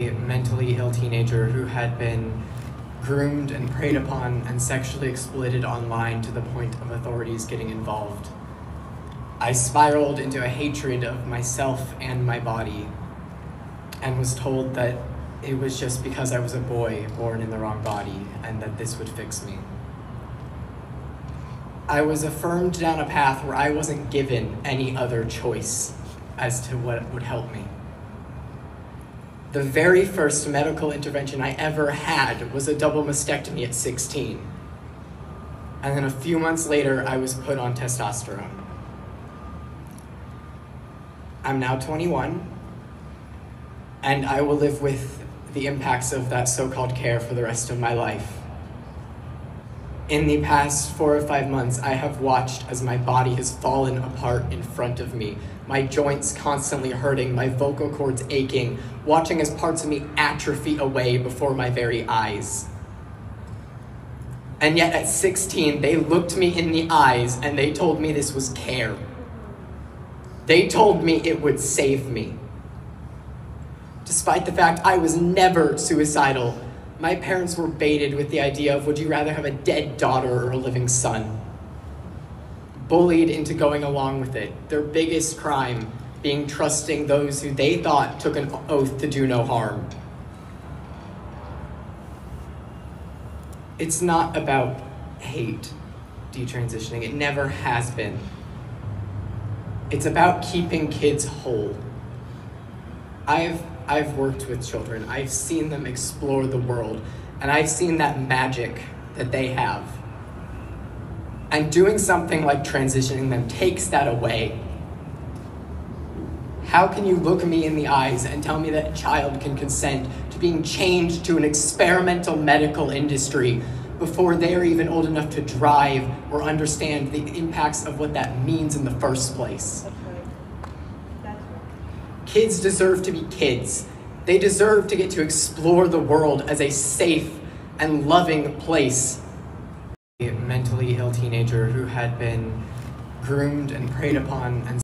A mentally ill teenager who had been groomed and preyed upon and sexually exploited online to the point of authorities getting involved. I spiraled into a hatred of myself and my body and was told that it was just because I was a boy born in the wrong body and that this would fix me. I was affirmed down a path where I wasn't given any other choice as to what would help me. The very first medical intervention I ever had was a double mastectomy at 16. And then a few months later, I was put on testosterone. I'm now 21, and I will live with the impacts of that so-called care for the rest of my life. In the past 4 or 5 months, I have watched as my body has fallen apart in front of me, my joints constantly hurting, my vocal cords aching, watching as parts of me atrophy away before my very eyes. And yet at 16, they looked me in the eyes and they told me this was care. They told me it would save me. Despite the fact I was never suicidal, my parents were baited with the idea of, would you rather have a dead daughter or a living son? Bullied into going along with it, their biggest crime being trusting those who they thought took an oath to do no harm. It's not about hate, detransitioning. It never has been. It's about keeping kids whole. I've worked with children. I've seen them explore the world, and I've seen that magic that they have. And doing something like transitioning them takes that away. How can you look me in the eyes and tell me that a child can consent to being chained to an experimental medical industry before they're even old enough to drive or understand the impacts of what that means in the first place? That's right. That's right. Kids deserve to be kids. They deserve to get to explore the world as a safe and loving place. A mentally ill teenager who had been groomed and preyed upon and